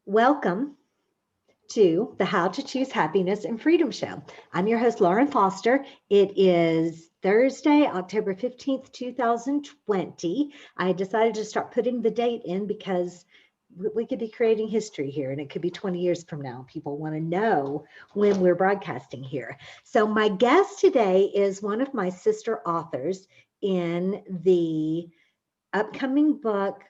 Welcome to the How to Choose Happiness and Freedom Show. I'm your host, Lauren Foster. It is Thursday, October 15th, 2020. I decided to start putting the date in because we could be creating history here and it could be 20 years from now. People want to know when we're broadcasting here. So my guest today is one of my sister authors in the upcoming book,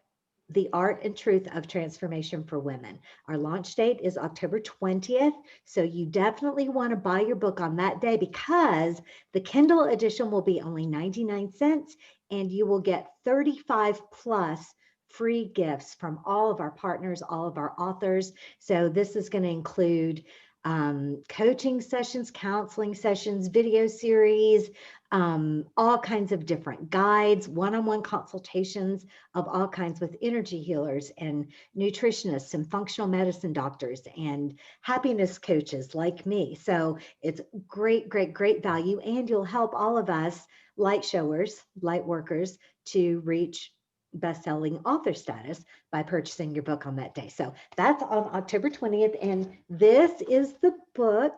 The Art and Truth of Transformation for Women. Our launch date is October 20th. So you definitely want to buy your book on that day because the Kindle edition will be only 99 cents and you will get 35 plus free gifts from all of our partners, all of our authors. So this is going to include coaching sessions, counseling sessions, video series, all kinds of different guides, one-on-one consultations of all kinds with energy healers and nutritionists and functional medicine doctors and happiness coaches like me. So it's great, great, great value. And you'll help all of us light showers, light workers to reach best-selling author status by purchasing your book on that day. So that's on October 20th. And this is the book.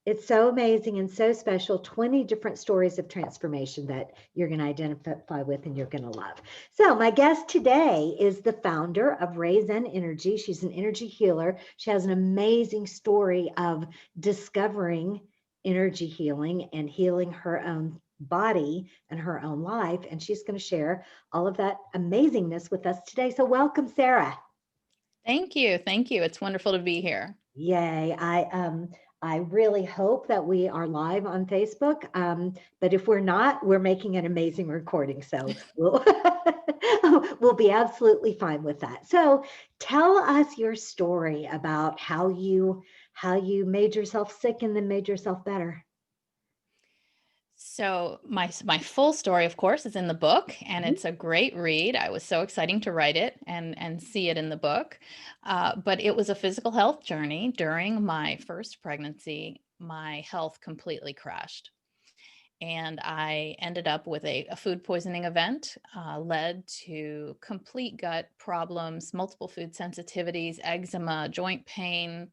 It's so amazing and so special. 20 different stories of transformation that you're going to identify with and you're going to love. So my guest today is the founder of Raise Zen Energy. She's an energy healer. She has an amazing story of discovering energy healing and healing her own body and her own life. And she's going to share all of that amazingness with us today. So welcome, Sarah. Thank you. Thank you. It's wonderful to be here. Yay. I really hope that we are live on Facebook. But if we're not, we're making an amazing recording. So we'll, we'll be absolutely fine with that. So tell us your story about how you made yourself sick and then made yourself better. So my full story, of course, is in the book, and it's a great read. I was so exciting to write it and see it in the book. But it was a physical health journey. During my first pregnancy, my health completely crashed. And I ended up with a food poisoning event, led to complete gut problems, multiple food sensitivities, eczema, joint pain,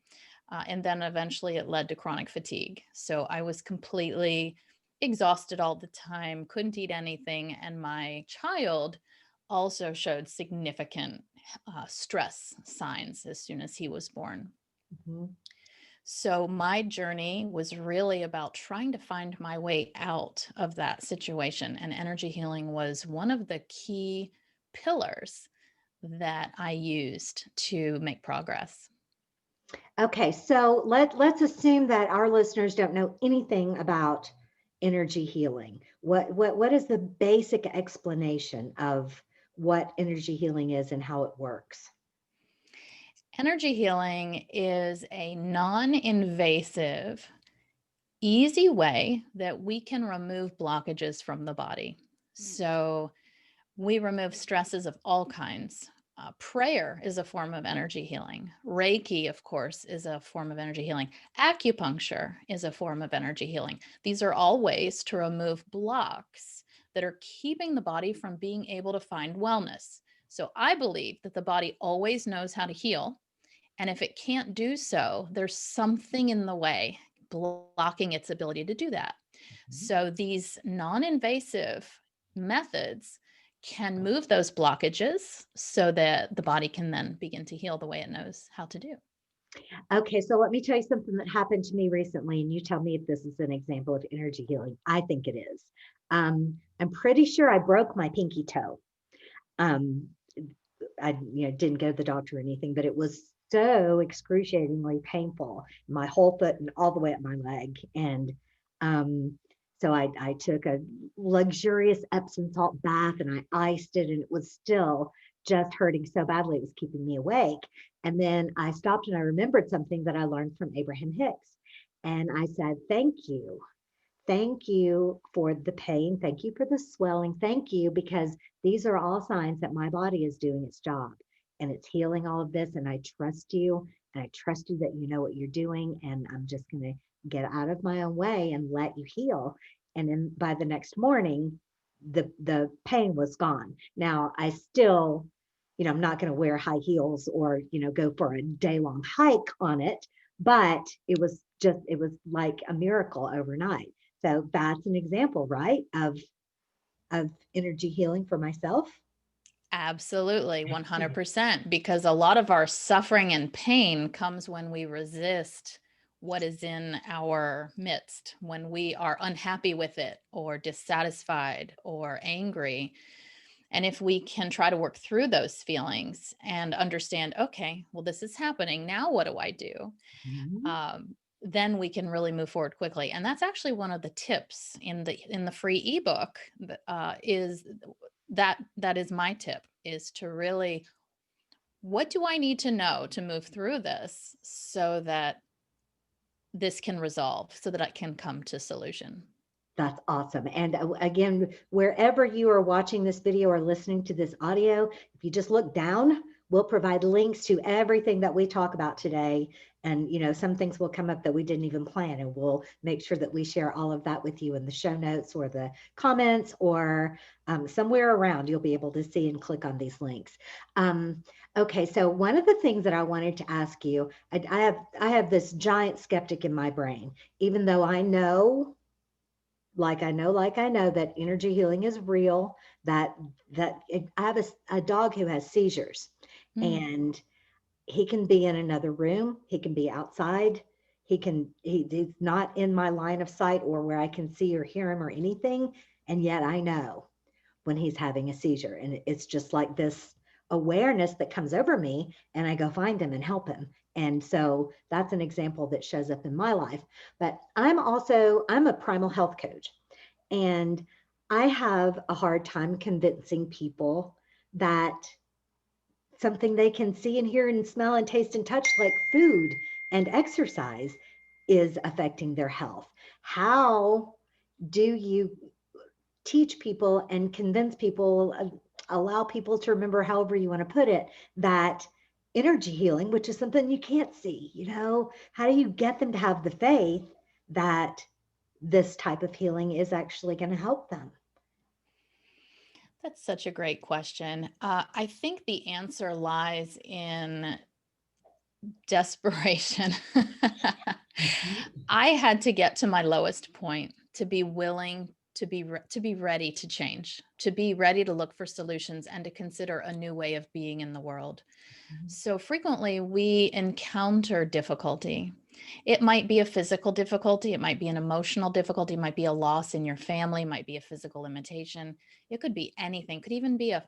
and then eventually it led to chronic fatigue. So I was completely exhausted all the time, couldn't eat anything. And my child also showed significant stress signs as soon as he was born. Mhm. So my journey was really about trying to find my way out of that situation. And energy healing was one of the key pillars that I used to make progress. Okay, so let's assume that our listeners don't know anything about energy healing. What is the basic explanation of what energy healing is and how it works? Energy healing is a non-invasive, easy way that we can remove blockages from the body. So we remove stresses of all kinds. Prayer is a form of energy healing. Reiki, of course, is a form of energy healing. Acupuncture is a form of energy healing. These are all ways to remove blocks that are keeping the body from being able to find wellness. So I believe that the body always knows how to heal. And if it can't do so, there's something in the way blocking its ability to do that. So these non-invasive methods can move those blockages so that the body can then begin to heal the way it knows how to do. Okay, so let me tell you something that happened to me recently, and you tell me if this is an example of energy healing. I think it is. I'm pretty sure I broke my pinky toe. Um, I didn't go to the doctor or anything, but it was so excruciatingly painful, my whole foot and all the way up my leg. And so I took a luxurious Epsom salt bath and I iced it, and it was still just hurting so badly. It was keeping me awake. And then I stopped and I remembered something that I learned from Abraham-Hicks. And I said, thank you. Thank you for the pain. Thank you for the swelling. Thank you, because these are all signs that my body is doing its job and it's healing all of this. And I trust you. And I trust you that you know what you're doing. And I'm just going to get out of my own way and let you heal. And then by the next morning, the pain was gone. Now I still I'm not going to wear high heels or, go for a day-long hike on it, but it was like a miracle overnight. So that's an example, right, of energy healing for myself. Absolutely, 100%. Because a lot of our suffering and pain comes when we resist what is in our midst, when we are unhappy with it or dissatisfied or angry. And if we can try to work through those feelings and understand, okay, well, this is happening. Now, what do I do? Mhm. Then we can really move forward quickly. And that's actually one of the tips in the free ebook. Is that is my tip, is to really, what do I need to know to move through this so that this can resolve, so that I can come to solution. That's awesome. And again, wherever you are watching this video or listening to this audio, if you just look down, we'll provide links to everything that we talk about today. And, some things will come up that we didn't even plan, and we'll make sure that we share all of that with you in the show notes or the comments, or somewhere around you'll be able to see and click on these links. Okay, so one of the things that I wanted to ask you, I have this giant skeptic in my brain, even though I know that energy healing is real, that I have a dog who has seizures, Mm. and he can be in another room, he can be outside, he's not in my line of sight or where I can see or hear him or anything, and yet I know when he's having a seizure, and it's just like this awareness that comes over me, and I go find him and help him. And so that's an example that shows up in my life. But I'm a primal health coach, and I have a hard time convincing people that something they can see and hear and smell and taste and touch, like food and exercise, is affecting their health. How do you teach people and convince people, allow people to remember, however you want to put it, that energy healing, which is something you can't see, how do you get them to have the faith that this type of healing is actually going to help them? That's such a great question. I think the answer lies in desperation. Mhm. I had to get to my lowest point to be willing to be ready to change, to be ready to look for solutions and to consider a new way of being in the world. So frequently we encounter difficulty. It might be a physical difficulty, it might be an emotional difficulty, it might be a loss in your family, it might be a physical limitation. It could be anything. It could even be a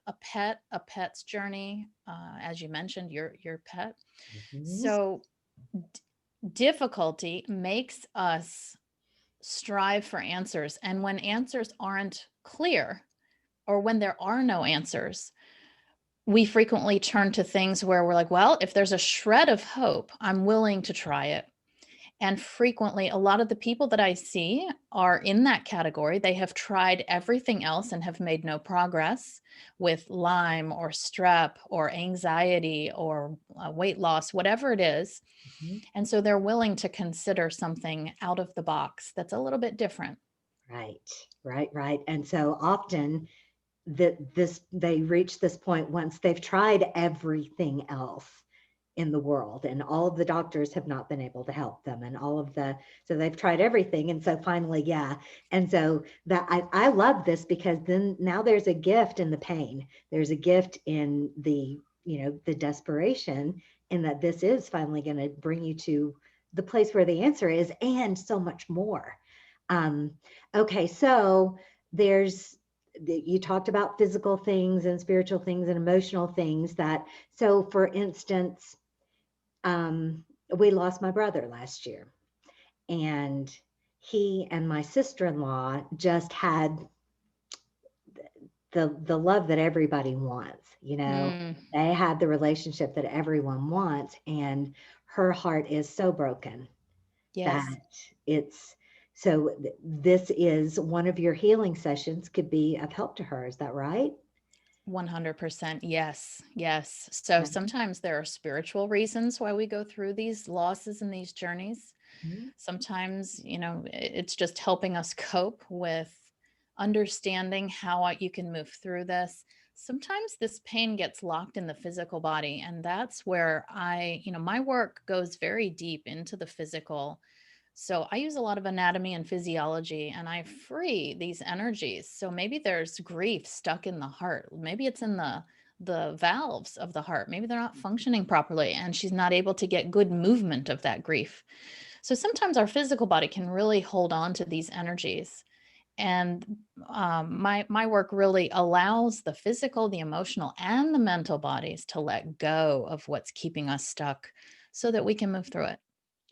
pet's journey, as you mentioned, your pet. Mhm. So difficulty makes us strive for answers. And when answers aren't clear, or when there are no answers, we frequently turn to things where we're like, well, if there's a shred of hope, I'm willing to try it. And frequently, a lot of the people that I see are in that category. They have tried everything else and have made no progress with Lyme or strep or anxiety or weight loss, whatever it is. Mhm. And so they're willing to consider something out of the box that's a little bit different. Right, right. And so often they reach this point once they've tried everything else in the world, and all of the doctors have not been able to help them, and so they've tried everything, and so finally, yeah. And so that I love this, because then now there's a gift in the pain, there's a gift in the desperation, and that this is finally going to bring you to the place where the answer is, and so much more. um okay, so there's you talked about physical things and spiritual things and emotional things, that, so for instance, um, we lost my brother last year, and he and my sister-in-law just had the love that everybody wants. Mm, They had the relationship that everyone wants, and her heart is so broken that yes. it's so this is one of your healing sessions, could be of help to her. Is that right? 100%. Yes. Yes. So Yeah. sometimes there are spiritual reasons why we go through these losses and these journeys. Mhm. Sometimes, it's just helping us cope with understanding how you can move through this. Sometimes this pain gets locked in the physical body, and that's where my work goes very deep into the physical. So I use a lot of anatomy and physiology, and I free these energies. So maybe there's grief stuck in the heart. Maybe it's in the valves of the heart. Maybe they're not functioning properly, and she's not able to get good movement of that grief. So sometimes our physical body can really hold on to these energies. And my work really allows the physical, the emotional, and the mental bodies to let go of what's keeping us stuck so that we can move through it.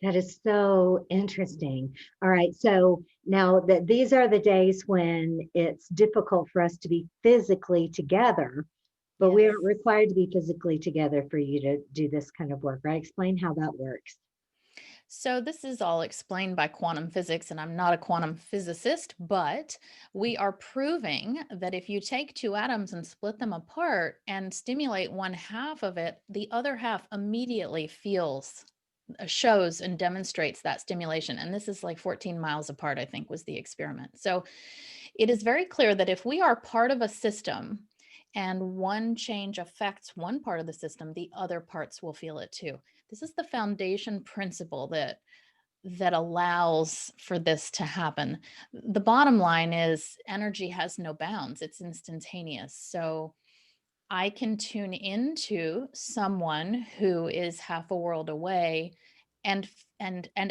That is so interesting. All right. So now that these are the days when it's difficult for us to be physically together, but we Yes. aren't required to be physically together for you to do this kind of work, right? Explain how that works. So this is all explained by quantum physics, and I'm not a quantum physicist, but we are proving that if you take two atoms and split them apart and stimulate one half of it, the other half immediately shows and demonstrates that stimulation. And this is like 14 miles apart, I think, was the experiment. So it is very clear that if we are part of a system and one change affects one part of the system, the other parts will feel it too. This is the foundation principle that allows for this to happen. The bottom line is energy has no bounds. It's instantaneous. So I can tune into someone who is half a world away and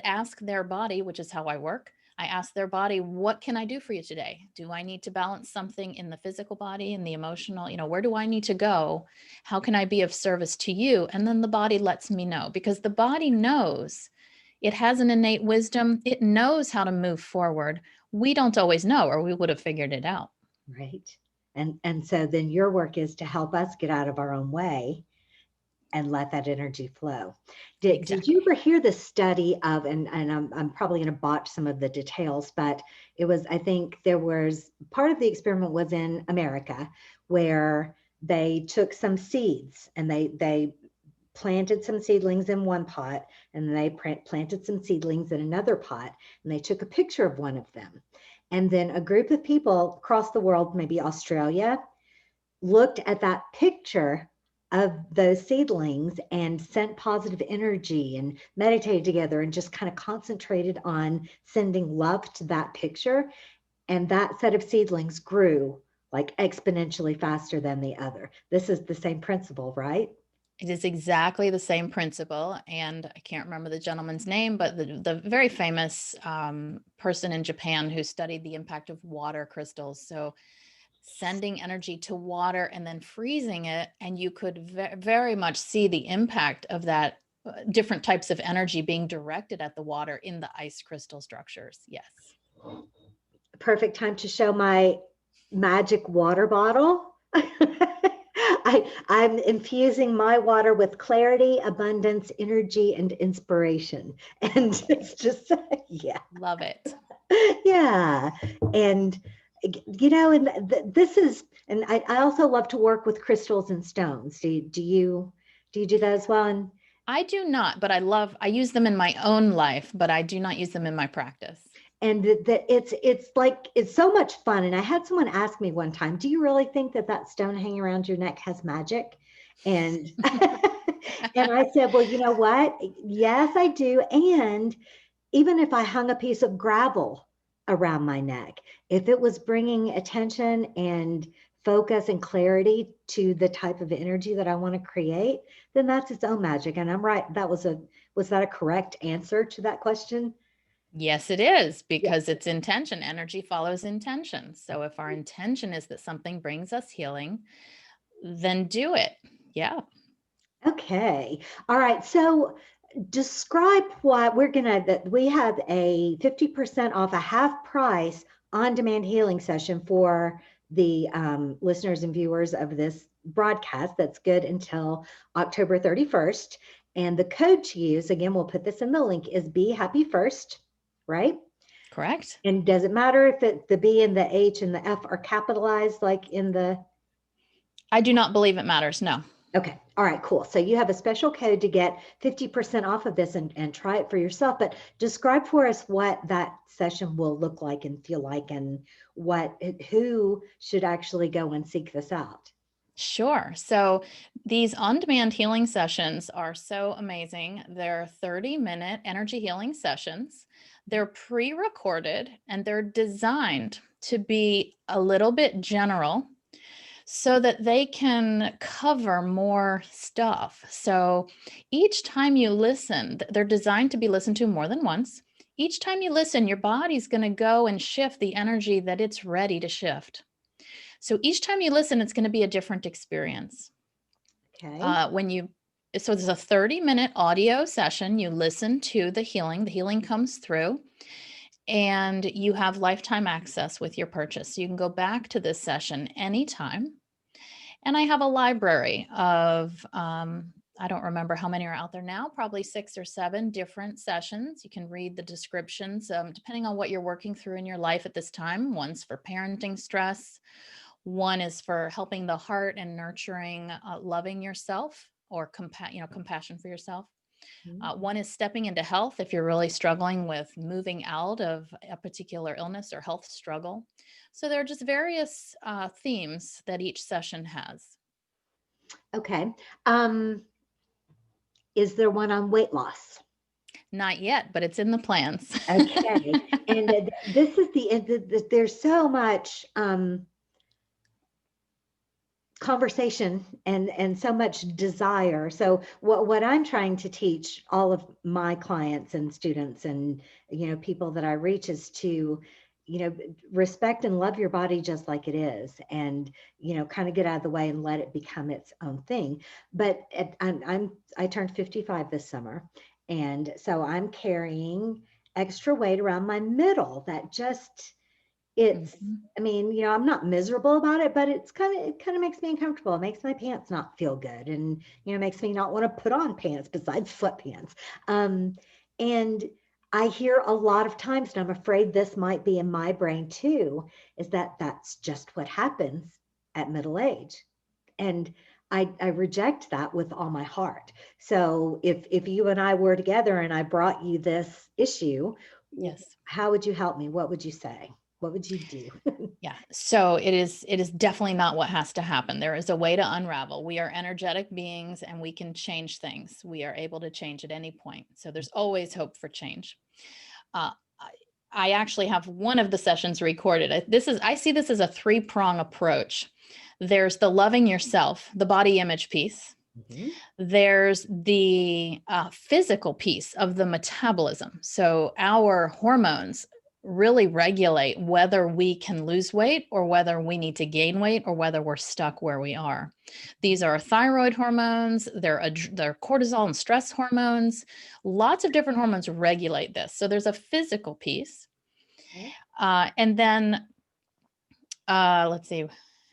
ask their body, which is how I work. I ask their body, what can I do for you today? Do I need to balance something in the physical body and the emotional? Where do I need to go? How can I be of service to you? And then the body lets me know, because the body knows. It has an innate wisdom. It knows how to move forward. We don't always know, or we would have figured it out. Right. And so then your work is to help us get out of our own way and let that energy flow. Did you Exactly. ever hear the study of, and I'm probably going to botch some of the details, but it was, I think there was part of the experiment was in America where they took some seeds and they planted some seedlings in one pot and they planted some seedlings in another pot, and they took a picture of one of them. And then a group of people across the world, maybe Australia, looked at that picture of those seedlings and sent positive energy and meditated together and just kind of concentrated on sending love to that picture. And that set of seedlings grew like exponentially faster than the other. This is the same principle, right? It is exactly the same principle. And I can't remember the gentleman's name, but the very famous person in Japan who studied the impact of water crystals. So sending energy to water and then freezing it, and you could very much see the impact of that different types of energy being directed at the water in the ice crystal structures. Yes. Perfect time to show my magic water bottle. I'm infusing my water with clarity, abundance, energy, and inspiration. And it's just, yeah. Love it. Yeah. And, and this is, and I also love to work with crystals and stones. Do you do that as well? And I do not, but I use them in my own life, but I do not use them in my practice. that it's so much fun. And I had someone ask me one time, do you really think that stone hanging around your neck has magic? And and I said, well, you know what? Yes, I do. And even if I hung a piece of gravel around my neck, if it was bringing attention and focus and clarity to the type of energy that I want to create, then that's its own magic. And I'm right. Was that a correct answer to that question? Yes, it is, Yeah. because it's intention. Energy follows intention. So if our intention is that something brings us healing, then do it. Yeah. Okay. All right. So describe what that we have a 50% off, a half price on-demand healing session for the listeners and viewers of this broadcast. That's good until October 31st. And the code to use, again, we'll put this in the link, is Be Happy First, right? Correct. And does it matter if the B and the H and the F are capitalized like in the I do not believe it matters. No. Okay. All right, cool. So you have a special code to get 50% off of this and try it for yourself. But describe for us what that session will look like and feel like, and who should actually go and seek this out. Sure. So these on-demand healing sessions are so amazing. They're 30-minute energy healing sessions. They're pre-recorded and they're designed to be a little bit general so that they can cover more stuff. So each time you listen, they're designed to be listened to more than once. Each time you listen, your body's going to go and shift the energy that it's ready to shift. So each time you listen, it's going to be a different experience. Okay. So there's a 30-minute audio session. You listen to the healing comes through, and you have lifetime access with your purchase. So you can go back to this session anytime. And I have a library of, I don't remember how many are out there now, probably 6 or 7 different sessions. You can read the descriptions, depending on what you're working through in your life at this time. One's for parenting stress. One is for helping the heart and nurturing, loving yourself, or compassion for yourself. One is stepping into health if you're really struggling with moving out of a particular illness or health struggle. So there are just various themes that each session has. Okay. Is there one on weight loss? Not yet, but it's in the plans. Okay. And this is there's so much conversation and so much desire. So what I'm trying to teach all of my clients and students and people that I reach is to respect and love your body just like it is, and kind of get out of the way and let it become its own thing. But I turned 55 this summer, and so I'm carrying extra weight around my middle that just it's I mean, I'm not miserable about it, but it kind of makes me uncomfortable. It makes my pants not feel good, and makes me not want to put on pants besides sweatpants. And I hear a lot of times, and I'm afraid this might be in my brain too, is that that's just what happens at middle age. And I reject that with all my heart. So if you and I were together and I brought you this issue, Yes. how would you help me? What would you say? What would you do? Yeah. So it is definitely not what has to happen. There is a way to unravel. We are energetic beings and we can change things. We are able to change at any point. So there's always hope for change. I actually have one of the sessions recorded. I see this as a 3-prong approach. There's the loving yourself, the body image piece. There's the physical piece of the metabolism. So our hormones really regulate whether we can lose weight or whether we need to gain weight or whether we're stuck where we are. These are thyroid hormones, they're cortisol and stress hormones. Lots of different hormones regulate this. So there's a physical piece. And then, let's see.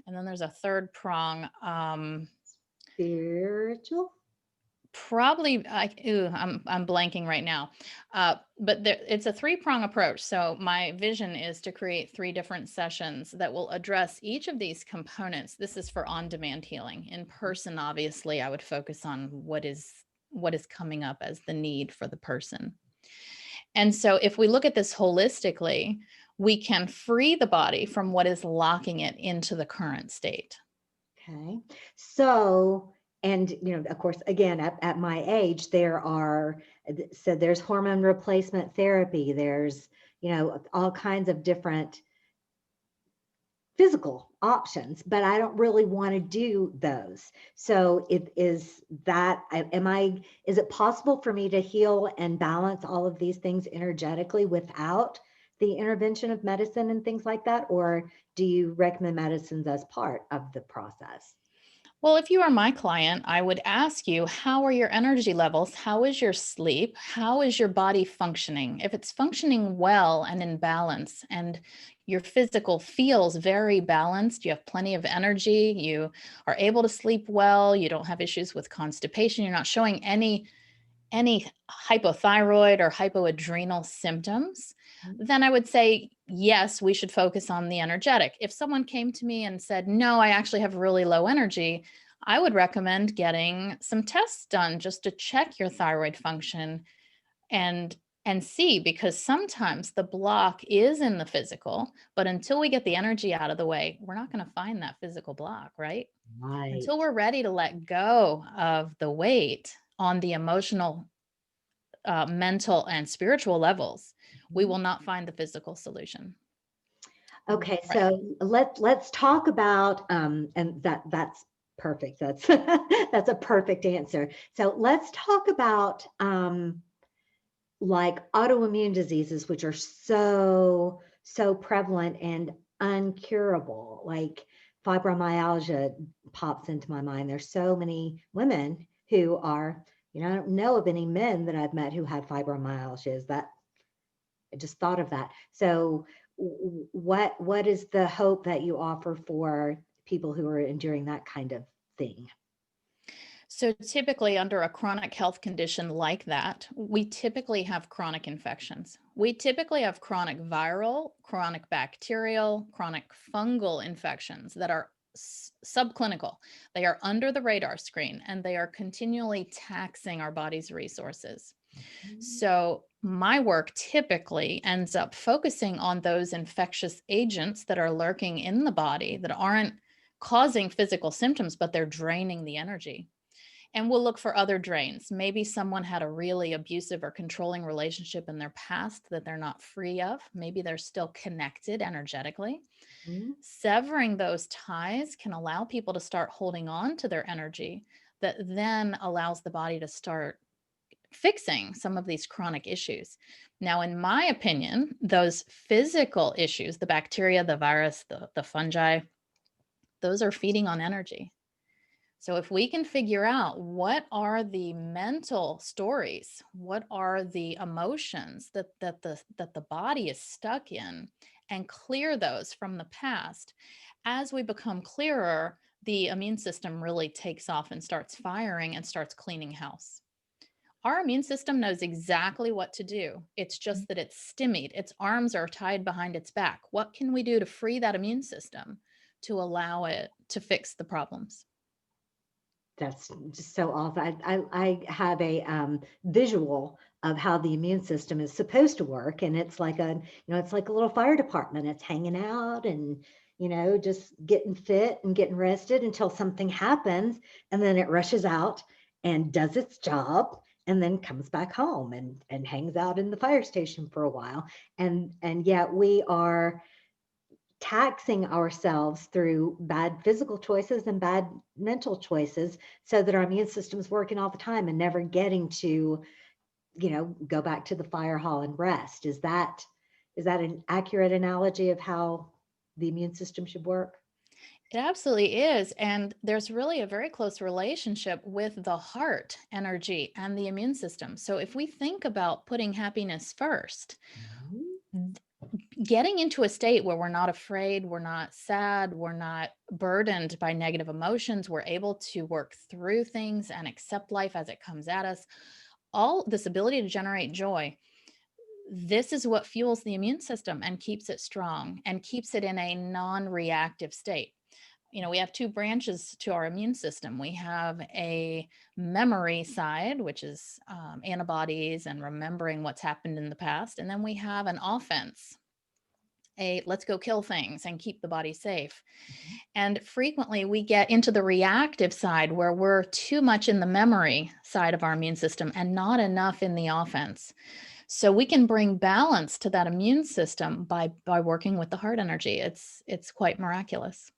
And then there's a third prong. Spiritual? Probably, I'm blanking right now. But it's a 3-prong approach. So my vision is to create 3 different sessions that will address each of these components. This is for on-demand healing. In person, obviously, I would focus on what is coming up as the need for the person. And so if we look at this holistically, we can free the body from what is locking it into the current state. Okay. So, and, of course, again, at my age, there's hormone replacement therapy. There's, all kinds of different physical options, but I don't really want to do those. So is it possible for me to heal and balance all of these things energetically without the intervention of medicine and things like that? Or do you recommend medicines as part of the process? Well, if you are my client, I would ask you, how are your energy levels? How is your sleep? How is your body functioning? If it's functioning well and in balance, and your physical feels very balanced, you have plenty of energy, you are able to sleep well, you don't have issues with constipation, you're not showing any hypothyroid or hypoadrenal symptoms, then I would say, yes, we should focus on the energetic. If someone came to me and said, no, I actually have really low energy, I would recommend getting some tests done just to check your thyroid function and and see, because sometimes the block is in the physical, but until we get the energy out of the way, we're not going to find that physical block, right? Right. Until we're ready to let go of the weight on the emotional, mental, and spiritual levels, we Mhm. will not find the physical solution. Okay, Right. so let's talk about and that's perfect. That's that's a perfect answer. So let's talk about like autoimmune diseases, which are so prevalent and uncurable. Like fibromyalgia pops into my mind. There's so many women who are, I don't know of any men that I've met who had fibromyalgia. Is that I just thought of that. So what is the hope that you offer for people who are enduring that kind of thing? So typically under a chronic health condition like that, we typically have chronic infections. We typically have chronic viral, chronic bacterial, chronic fungal infections that are subclinical. They are under the radar screen and they are continually taxing our body's resources. Mhm. So my work typically ends up focusing on those infectious agents that are lurking in the body that aren't causing physical symptoms, but they're draining the energy. And we'll look for other drains. Maybe someone had a really abusive or controlling relationship in their past that they're not free of. Maybe they're still connected energetically. Mhm. Severing those ties can allow people to start holding on to their energy, that then allows the body to start fixing some of these chronic issues. Now, in my opinion, those physical issues, the bacteria, the virus, the fungi, those are feeding on energy. So if we can figure out what are the mental stories, what are the emotions that the body is stuck in, and clear those from the past, as we become clearer, the immune system really takes off and starts firing and starts cleaning house. Our immune system knows exactly what to do. It's just that it's stymied. Its arms are tied behind its back. What can we do to free that immune system to allow it to fix the problems? That's just so awesome. I have a visual of how the immune system is supposed to work, and it's like it's like a little fire department. It's hanging out and just getting fit and getting rested until something happens, and then it rushes out and does its job, and then comes back home and hangs out in the fire station for a while. And yet we are taxing ourselves through bad physical choices and bad mental choices so that our immune system's working all the time and never getting to go back to the fire hall and rest. Is that an accurate analogy of how the immune system should work? It absolutely is. And there's really a very close relationship with the heart energy and the immune system. So if we think about putting happiness first, Mhm. getting into a state where we're not afraid, we're not sad, we're not burdened by negative emotions, we're able to work through things and accept life as it comes at us, all this ability to generate joy. This is what fuels the immune system and keeps it strong and keeps it in a non reactive state. We have two branches to our immune system. We have a memory side, which is antibodies and remembering what's happened in the past. And then we have an offense, a let's go kill things and keep the body safe. And frequently we get into the reactive side where we're too much in the memory side of our immune system and not enough in the offense. So we can bring balance to that immune system by working with the heart energy. It's quite miraculous.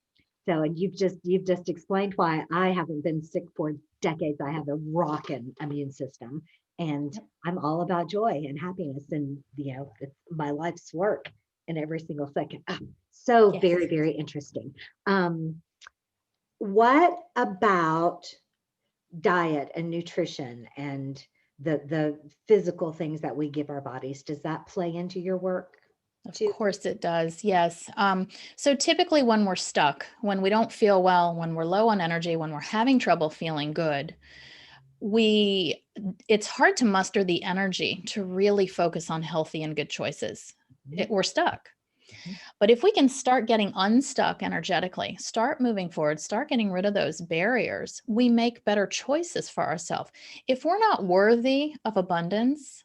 So, and you've just explained why I haven't been sick for decades. I have a rocking immune system, and Yep. I'm all about joy and happiness, and it's my life's work in every single second. So very, Yes. very interesting. Um, what about diet and nutrition and the physical things that we give our bodies? Does that play into your work Of too? course it does. Yes. So typically when we're stuck, when we don't feel well, when we're low on energy, when we're having trouble feeling good, we it's hard to muster the energy to really focus on healthy and good choices. Mhm, We're stuck. mhm. But if we can start getting unstuck energetically, start moving forward, start getting rid of those barriers, we make better choices for ourselves. If we're not worthy of abundance,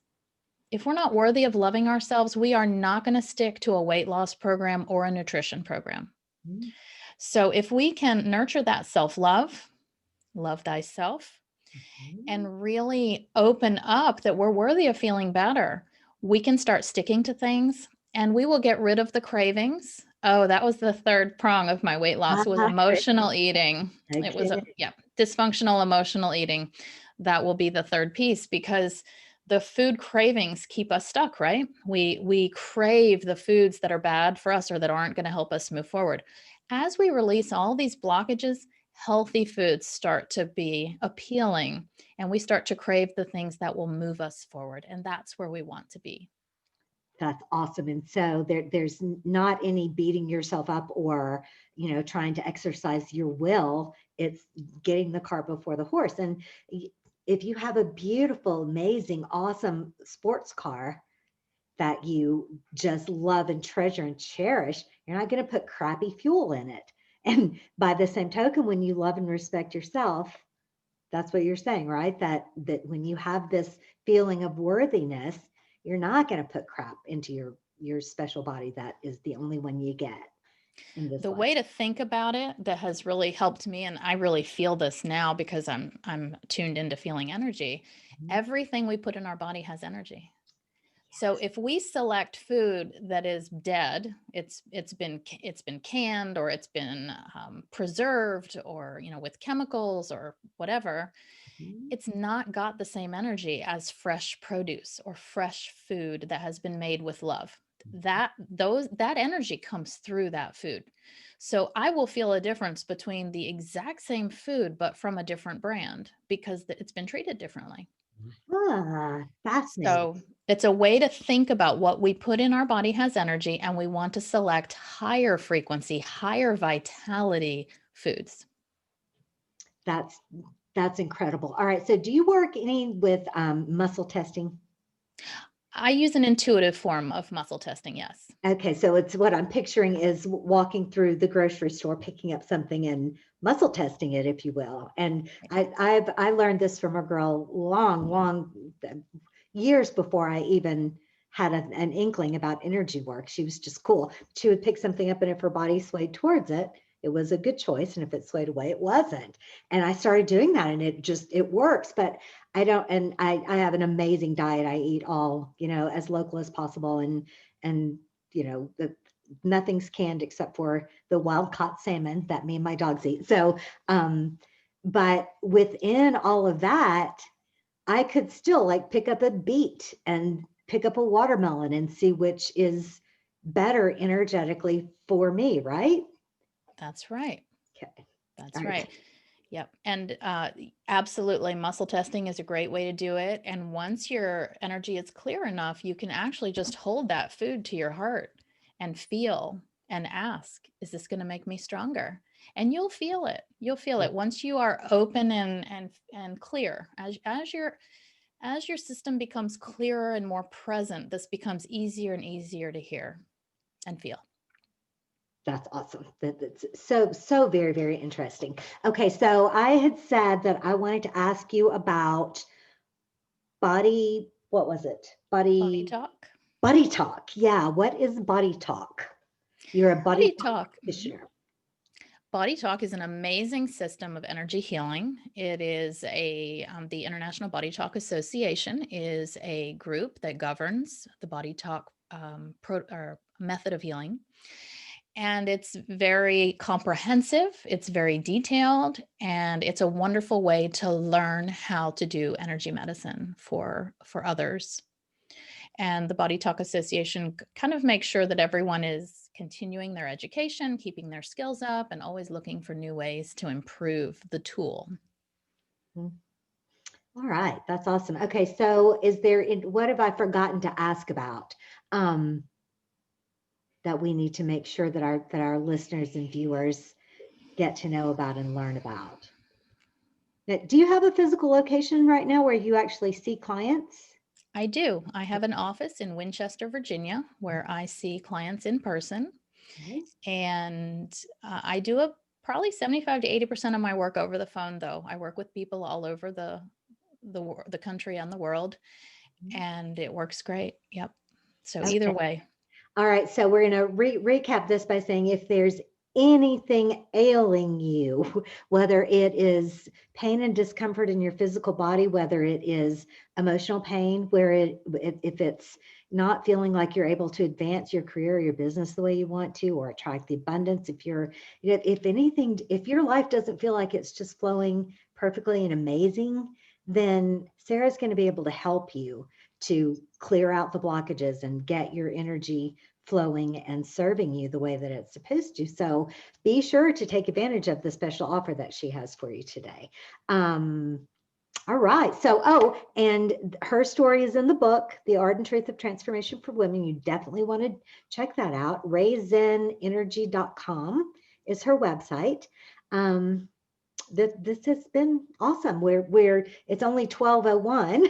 if we're not worthy of loving ourselves, we are not going to stick to a weight loss program or a nutrition program. Mhm. So if we can nurture that self-love, love thyself, Mhm. and really open up that we're worthy of feeling better, we can start sticking to things and we will get rid of the cravings. Oh, that was the third prong of my weight loss was Great. emotional eating. It was Okay. dysfunctional emotional eating. That will be the third piece because the food cravings keep us stuck, right? We crave the foods that are bad for us or that aren't going to help us move forward. As we release all these blockages, healthy foods start to be appealing and we start to crave the things that will move us forward. And that's where we want to be. That's awesome. And so there's not any beating yourself up or, trying to exercise your will. It's getting the cart before the horse. And if you have a beautiful, amazing, awesome sports car that you just love and treasure and cherish, you're not going to put crappy fuel in it. And by the same token, when you love and respect yourself, that's what you're saying, right? That when you have this feeling of worthiness, you're not going to put crap into your special body that is the only one you get in this The life. way to think about it that has really helped me, and I really feel this now because I'm tuned into feeling energy. Mhm. Everything we put in our body has energy. So if we select food that is dead, it's been canned or it's been preserved or with chemicals or whatever, Mhm. it's not got the same energy as fresh produce or fresh food that has been made with love. That energy comes through that food. So I will feel a difference between the exact same food but from a different brand because it's been treated differently. Fascinating. So it's a way to think about what we put in our body has energy, and we want to select higher frequency, higher vitality foods. That's that's incredible. All right. So do you work any with muscle testing? I use an intuitive form of muscle testing, yes. Okay, so it's what I'm picturing is walking through the grocery store, picking up something and muscle testing it, if you will. And I learned this from a girl long years before I even had an inkling about energy work. She was just cool. She would pick something up, and if her body swayed towards it, it was a good choice, and if it swayed away, it wasn't. And I started doing that, and it works. But I don't, and I have an amazing diet. I eat all, as local as possible, and nothing's canned except for the wild caught salmon that me and my dogs eat. So, but within all of that, I could still like pick up a beet and pick up a watermelon and see which is better energetically for me, right? That's right. Okay. All That's right. right. Yep. And absolutely, muscle testing is a great way to do it. And once your energy is clear enough, you can actually just hold that food to your heart and feel and ask, is this going to make me stronger? And you'll feel it. You'll feel Yeah, it once you are open and clear. As your system becomes clearer and more present, this becomes easier and easier to hear and feel. that's awesome. That's so very, very interesting. Okay, so I had said that I wanted to ask you about what was it? Body talk. Body talk. Yeah, what is body talk? You're a body Body talk talk. practitioner. Bodytalk is an amazing system of energy healing. It is the International Bodytalk Association is a group that governs the Bodytalk or method of healing. And it's very comprehensive, it's very detailed, and it's a wonderful way to learn how to do energy medicine for others. And the Body Talk Association kind of makes sure that everyone is continuing their education, keeping their skills up, and always looking for new ways to improve the tool. Mm. All right, that's awesome. Okay, so what have I forgotten to ask about um, that we need to make sure that our listeners and viewers get to know about and learn about? Now, do you have a physical location right now where you actually see clients? I do. I have an office in Winchester, Virginia, where I see clients in person, Okay. and I do probably 75 to 80% of my work over the phone, though. I work with people all over the country and the world. and it works great. Yep. So Okay. either way. All right. So we're going to recap this by saying if there's anything ailing you, whether it is pain and discomfort in your physical body, whether it is emotional pain, if it's not feeling like you're able to advance your career or your business the way you want to, or attract the abundance, if anything, if your life doesn't feel like it's just flowing perfectly and amazing, then Sarah's going to be able to help you to clear out the blockages and get your energy flowing and serving you the way that it's supposed to. So be sure to take advantage of the special offer that she has for you today. All right. So, and her story is in the book, The Art and Truth of Transformation for Women. You definitely want to check that out. RaisenEnergy.com is her website. This has been awesome. It's only 12:01.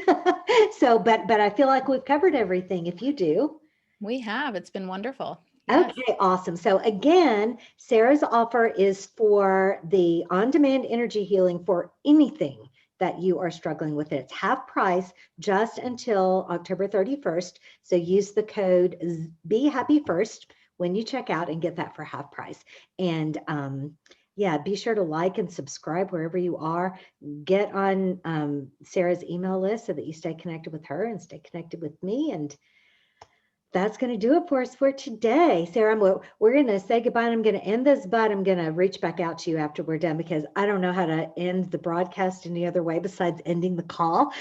So, but I feel like we've covered everything. If you do. We have. It's been wonderful. Yes. Okay, awesome. So again, Sarah's offer is for the on-demand energy healing for anything that you are struggling with. It's half price just until October 31st. So use the code BeHappyFirst when you check out and get that for half price. And yeah, be sure to like and subscribe wherever you are. Get on Sarah's email list so that you stay connected with her and stay connected with me. And that's going to do it for us for today. Sarah, we're going to say goodbye. I'm going to end this, but I'm going to reach back out to you after we're done because I don't know how to end the broadcast any other way besides ending the call.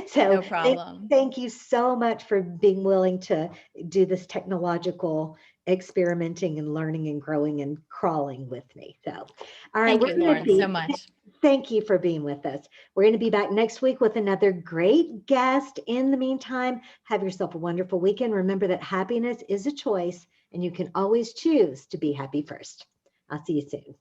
So no problem. Thank you so much for being willing to do this technological experimenting and learning and growing and crawling with me. So, all right. Thank you, Lauren, so much. Thank you for being with us. We're going to be back next week with another great guest. In the meantime, have yourself a wonderful weekend. Remember that happiness is a choice and you can always choose to be happy first. I'll see you soon.